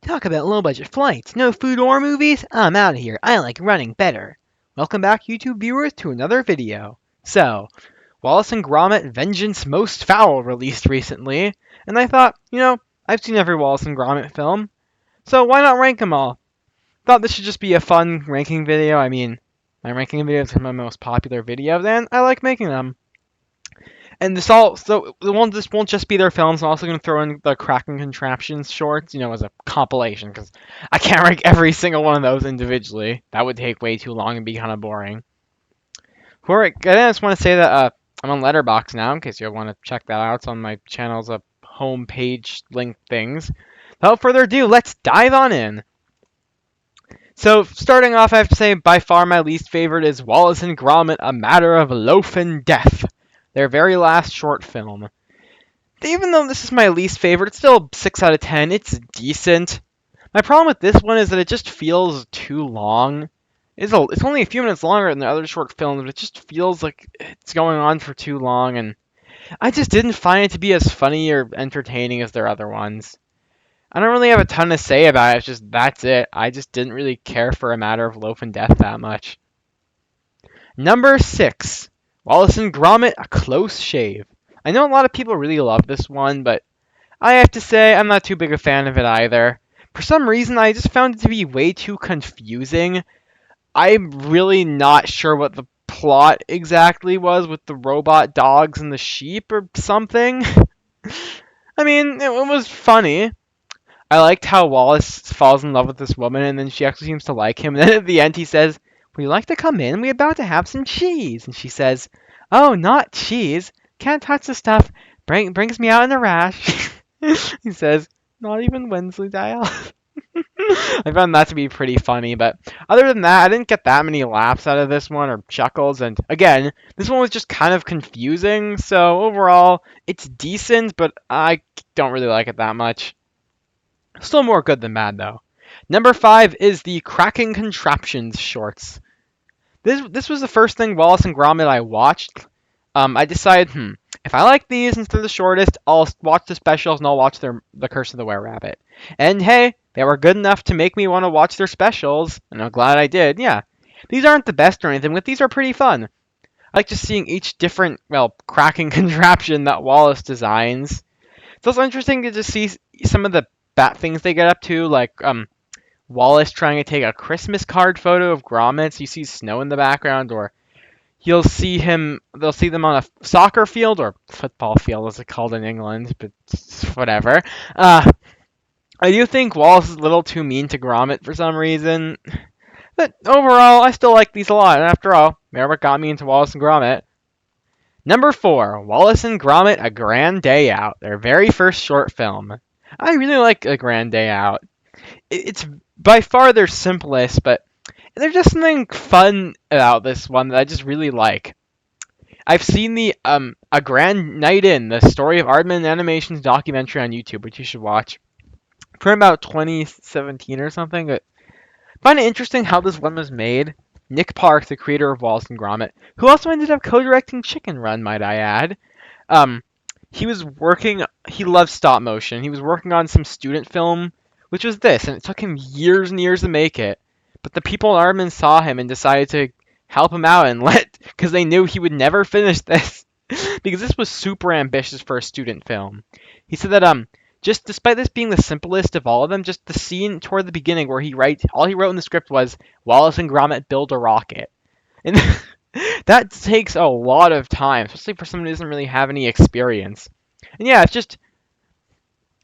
Talk about low-budget flights, no food or movies? I'm out of here. I like running better. Welcome back, YouTube viewers, to another video. So, Wallace and Gromit Vengeance Most Foul released recently, and I thought, I've seen every Wallace and Gromit film, so why not rank them all? Thought this should just be a fun ranking video. I mean, my ranking videos are my most popular videos, and I like making them. And this won't just be their films. I'm also going to throw in the Cracking Contraptions shorts, as a compilation, because I can't rank every single one of those individually. That would take way too long and be kind of boring. Alright, I just want to say that I'm on Letterboxd now, in case you want to check that out. It's on my channel's homepage link things. Without further ado, let's dive on in. So, starting off, I have to say, by far my least favorite is Wallace and Gromit, A Matter of Loaf and Death. Their very last short film. Even though this is my least favorite, it's still 6 out of 10. It's decent. My problem with this one is that it just feels too long. It's only a few minutes longer than the other short films, but it just feels like it's going on for too long, and I just didn't find it to be as funny or entertaining as their other ones. I don't really have a ton to say about it, it's just that's it. I just didn't really care for A Matter of Loaf and Death that much. Number 6. Wallace and Gromit, A Close Shave. I know a lot of people really love this one, but I have to say I'm not too big a fan of it either. For some reason, I just found it to be way too confusing. I'm really not sure what the plot exactly was with the robot dogs and the sheep or something. I mean, it was funny. I liked how Wallace falls in love with this woman and then she actually seems to like him. And then at the end he says, "Would you like to come in? We're about to have some cheese." And she says, "Oh, not cheese. Can't touch the stuff. Brings me out in a rash." He says, "Not even Wensleydale." I found that to be pretty funny, but other than that, I didn't get that many laughs out of this one or chuckles. And again, this one was just kind of confusing. So overall, it's decent, but I don't really like it that much. Still more good than bad, though. Number 5 is the Cracking Contraptions shorts. This was the first thing Wallace and Gromit I watched. I decided, if I like these instead of the shortest, I'll watch the specials and I'll watch The Curse of the Were-Rabbit. And hey, they were good enough to make me want to watch their specials, and I'm glad I did, yeah. These aren't the best or anything, but these are pretty fun. I like just seeing each different, cracking contraption that Wallace designs. It's also interesting to just see some of the bat things they get up to, like Wallace trying to take a Christmas card photo of Gromit, so you see snow in the background, or they'll see them on a soccer field, or football field as it's called in England, but whatever. I do think Wallace is a little too mean to Gromit for some reason, but overall, I still like these a lot, and after all, they're what got me into Wallace and Gromit. Number 4, Wallace and Gromit, A Grand Day Out, their very first short film. I really like A Grand Day Out. It's by far their simplest, but there's just something fun about this one that I just really like. I've seen the A Grand Night In, the story of Aardman Animation's documentary on YouTube, which you should watch. From about 2017 or something. I find it interesting how this one was made. Nick Park, the creator of Wallace and Gromit, who also ended up co-directing Chicken Run, might I add. He loves stop motion. He was working on some student film, which was this, and it took him years and years to make it. But the people in Aardman saw him and decided to help him out because they knew he would never finish this. Because this was super ambitious for a student film. He said that just despite this being the simplest of all of them, just the scene toward the beginning where all he wrote in the script was Wallace and Gromit build a rocket. And that takes a lot of time, especially for someone who doesn't really have any experience. And yeah, it's just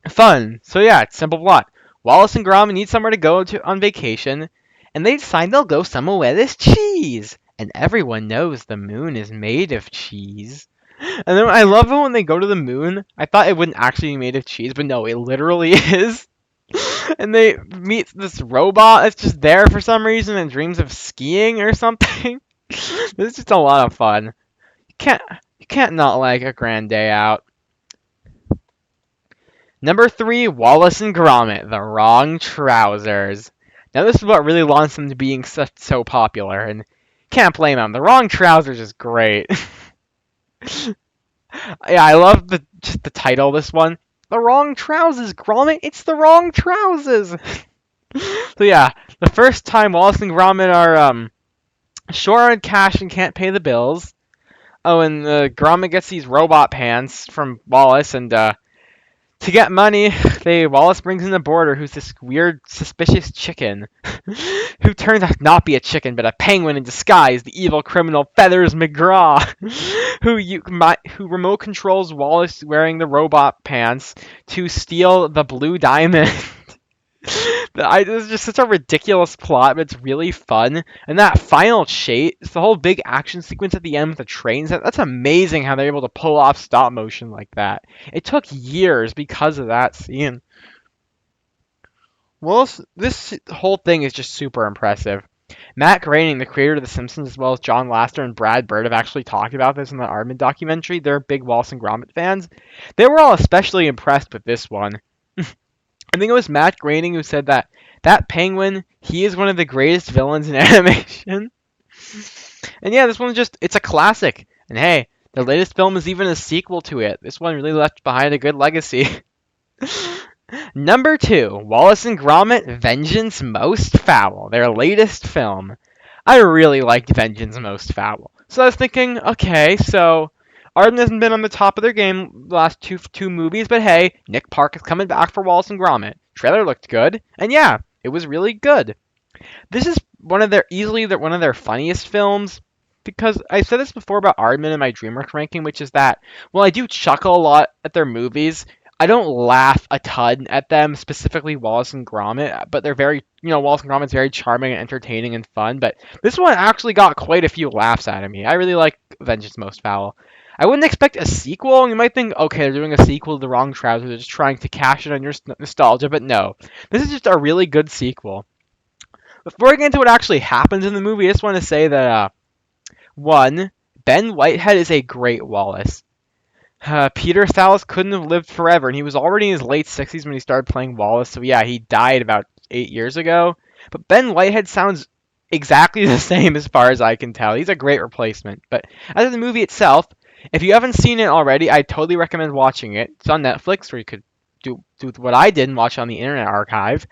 fun. So yeah, it's simple plot. Wallace and Gromit need somewhere to go on vacation, and they decide they'll go somewhere where there's cheese. And everyone knows the moon is made of cheese. And then I love it when they go to the moon. I thought it wouldn't actually be made of cheese, but no, it literally is. And they meet this robot that's just there for some reason and dreams of skiing or something. This is just a lot of fun. You can't not like A Grand Day Out. Number 3, Wallace and Gromit, The Wrong Trousers. Now this is what really launched them to being so popular, and can't blame them. The Wrong Trousers is great. Yeah, I love just the title of this one. the wrong trousers, Gromit. It's the wrong trousers. So yeah, the first time Wallace and Gromit are short on cash and can't pay the bills. Oh, and Gromit gets these robot pants from Wallace, and to get money, Wallace brings in a boarder who's this weird, suspicious chicken, who turns out not be a chicken but a penguin in disguise, the evil criminal Feathers McGraw, who remote controls Wallace wearing the robot pants to steal the blue diamond. This is just such a ridiculous plot, but it's really fun. And that final chase, the whole big action sequence at the end with the trains, that's amazing how they're able to pull off stop motion like that. It took years because of that scene. Well, this whole thing is just super impressive. Matt Groening, the creator of The Simpsons, as well as John Lasseter and Brad Bird, have actually talked about this in the Aardman documentary. They're big Wallace and Gromit fans. They were all especially impressed with this one. I think it was Matt Groening who said that penguin, he is one of the greatest villains in animation. And yeah, this one it's a classic. And hey, the latest film is even a sequel to it. This one really left behind a good legacy. Number 2, Wallace and Gromit: Vengeance Most Foul, their latest film. I really liked Vengeance Most Foul. So I was thinking, okay, so Arden hasn't been on the top of their game the last two movies, but hey, Nick Park is coming back for Wallace and Gromit. Trailer looked good, and yeah, it was really good. This is easily one of their funniest films, because I said this before about Aardman in my DreamWorks ranking, which is that while I do chuckle a lot at their movies, I don't laugh a ton at them, specifically Wallace and Gromit, but they're very, Wallace and Gromit's very charming and entertaining and fun, but this one actually got quite a few laughs out of me. I really like Vengeance Most Foul. I wouldn't expect a sequel. You might think, okay, they're doing a sequel to The Wrong Trousers, they're just trying to cash in on your nostalgia, but no. This is just a really good sequel. Before I get into what actually happens in the movie, I just want to say that, 1, Ben Whitehead is a great Wallace. Peter Sallis couldn't have lived forever, and he was already in his late 60s when he started playing Wallace, so yeah, he died about 8 years ago. But Ben Whitehead sounds exactly the same as far as I can tell. He's a great replacement. But as for the movie itself, if you haven't seen it already, I totally recommend watching it. It's on Netflix, where you could do what I did and watch on the Internet Archive.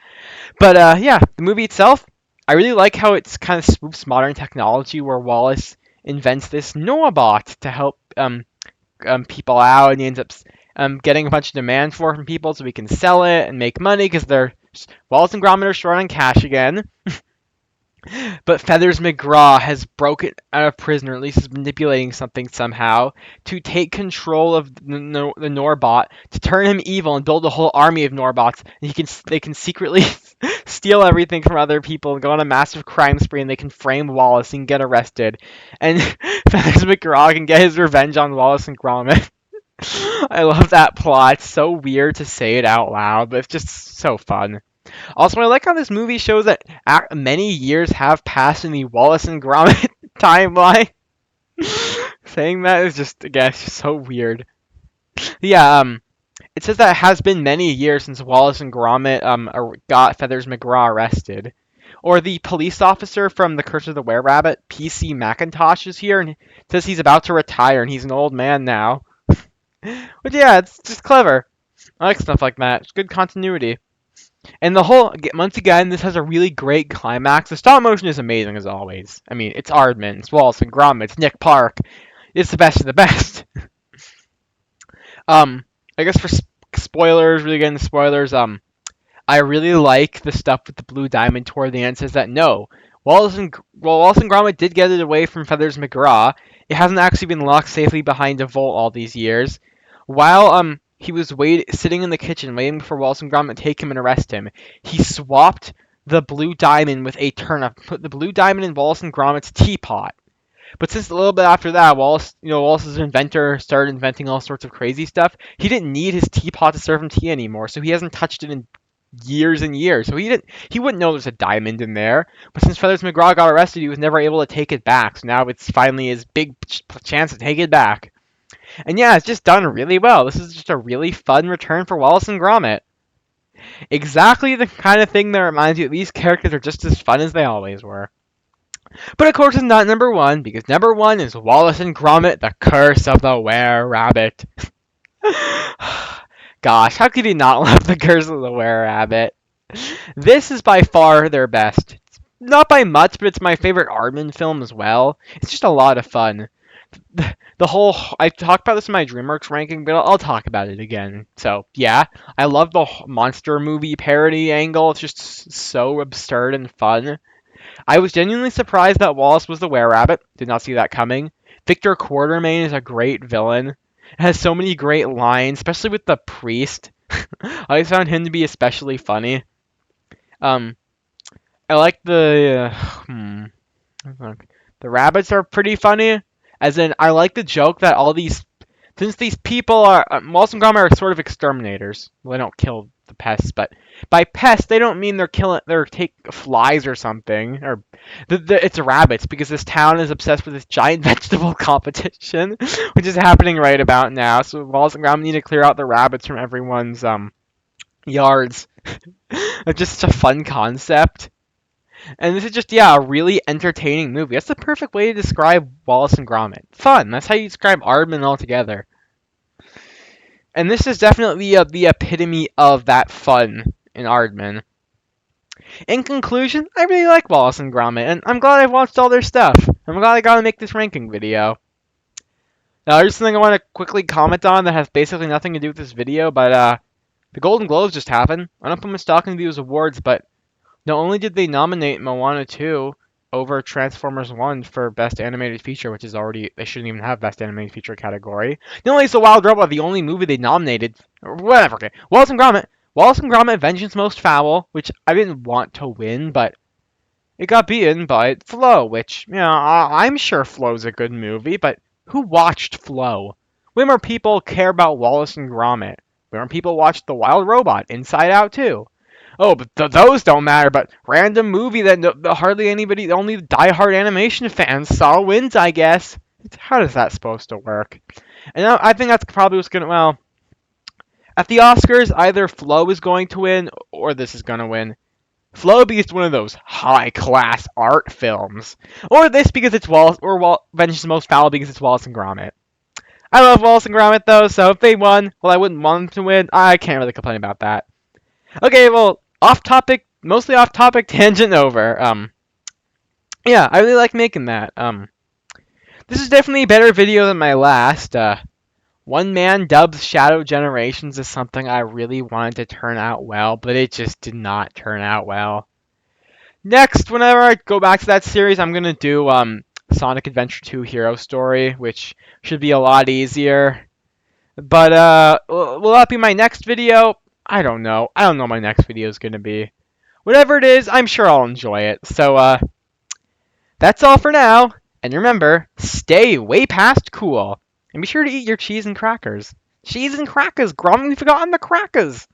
But yeah, the movie itself, I really like how it's kind of spoofs modern technology, where Wallace invents this Norbot to help people out, and he ends up getting a bunch of demand for it from people so he can sell it and make money because Wallace and Gromit are short on cash again. But Feathers McGraw has broken out of prison, or at least is manipulating something somehow, to take control of the Norbot, to turn him evil and build a whole army of Norbots. And they can secretly steal everything from other people and go on a massive crime spree, and they can frame Wallace and get arrested. And Feathers McGraw can get his revenge on Wallace and Gromit. I love that plot. It's so weird to say it out loud, but it's just so fun. Also, I like how this movie shows that many years have passed in the Wallace and Gromit timeline. Saying that is just, again, it's just so weird. Yeah, it says that it has been many years since Wallace and Gromit got Feathers McGraw arrested. Or the police officer from The Curse of the Were-Rabbit, PC McIntosh, is here and says he's about to retire and he's an old man now. But yeah, it's just clever. I like stuff like that. It's good continuity. And once again, this has a really great climax. The stop motion is amazing as always. I mean, it's Aardman, it's Wallace and Gromit, it's Nick Park. It's the best of the best. I guess for spoilers, really getting the spoilers, I really like the stuff with the blue diamond toward the end. It says that no, Wallace and Gromit did get it away from Feathers McGraw. It hasn't actually been locked safely behind a vault all these years. While he was sitting in the kitchen waiting for Wallace and Gromit to take him and arrest him, he swapped the blue diamond with a turnip, put the blue diamond in Wallace and Gromit's teapot. But since a little bit after that, Wallace's inventor started inventing all sorts of crazy stuff, he didn't need his teapot to serve him tea anymore, so he hasn't touched it in years and years. So he wouldn't know there's a diamond in there. But since Feathers McGraw got arrested, he was never able to take it back. So now it's finally his big chance to take it back. And yeah, it's just done really well. This is just a really fun return for Wallace and Gromit. Exactly the kind of thing that reminds you that these characters are just as fun as they always were. But of course it's not number 1, because number 1 is Wallace and Gromit: The Curse of the Were-Rabbit. Gosh, how could you not love The Curse of the Were-Rabbit? This is by far their best. Not by much, but it's my favorite Aardman film as well. It's just a lot of fun. The whole I talked about this in my DreamWorks ranking, but I'll talk about it again. So yeah, I love the monster movie parody angle. It's just so absurd and fun. I was genuinely surprised that Wallace was the Were-Rabbit. Did not see that coming. Victor Quartermain is a great villain. It has so many great lines, especially with the priest. I always found him to be especially funny. Um, I like the rabbits are pretty funny. As in, I like the joke that all these, since these people are, Wallace and Gromit are sort of exterminators. Well, they don't kill the pests, but by pests they don't mean they're take flies or something. Or it's rabbits because this town is obsessed with this giant vegetable competition, which is happening right about now. So Wallace and Gromit need to clear out the rabbits from everyone's yards. It's just such a fun concept. And this is just, yeah, a really entertaining movie. That's the perfect way to describe Wallace and Gromit. Fun. That's how you describe Aardman altogether. And this is definitely the epitome of that fun in Aardman. In conclusion, I really like Wallace and Gromit, and I'm glad I've watched all their stuff. I'm glad I got to make this ranking video. Now, there's something I want to quickly comment on that has basically nothing to do with this video, but the Golden Globes just happened. I don't put much stock into these awards, but not only did they nominate Moana 2 over Transformers 1 for Best Animated Feature, which is already, they shouldn't even have Best Animated Feature category. Not only is The Wild Robot the only movie they nominated, or whatever, okay. Wallace and Gromit Vengeance Most Foul, which I didn't want to win, but it got beaten by Flow, which, you know, I'm sure Flow's a good movie, but who watched Flow? Way more people care about Wallace and Gromit. Way more people watched The Wild Robot, Inside Out 2. Oh, but those don't matter. But random movie that hardly anybody, only diehard animation fans saw wins, I guess. How is that supposed to work? And I think that's probably what's gonna. Well, at the Oscars, either Flow is going to win or this is gonna win. Flow because it's one of those high-class art films, or this because it's Wallace, or Vengeance Most Foul because it's Wallace and Gromit. I love Wallace and Gromit though, so if they won, well, I wouldn't want them to win. I can't really complain about that. Okay, well, off topic, mostly off topic, tangent over. Yeah, I really like making that. This is definitely a better video than my last. One Man Dub's Shadow Generations is something I really wanted to turn out well, but it just did not turn out well. Next, whenever I go back to that series, I'm gonna do Sonic Adventure 2 Hero Story, which should be a lot easier. But will that be my next video? I don't know. I don't know what my next video is going to be. Whatever it is, I'm sure I'll enjoy it. So, that's all for now. And remember, stay way past cool. And be sure to eat your cheese and crackers. Cheese and crackers, Grom, we've forgotten the crackers.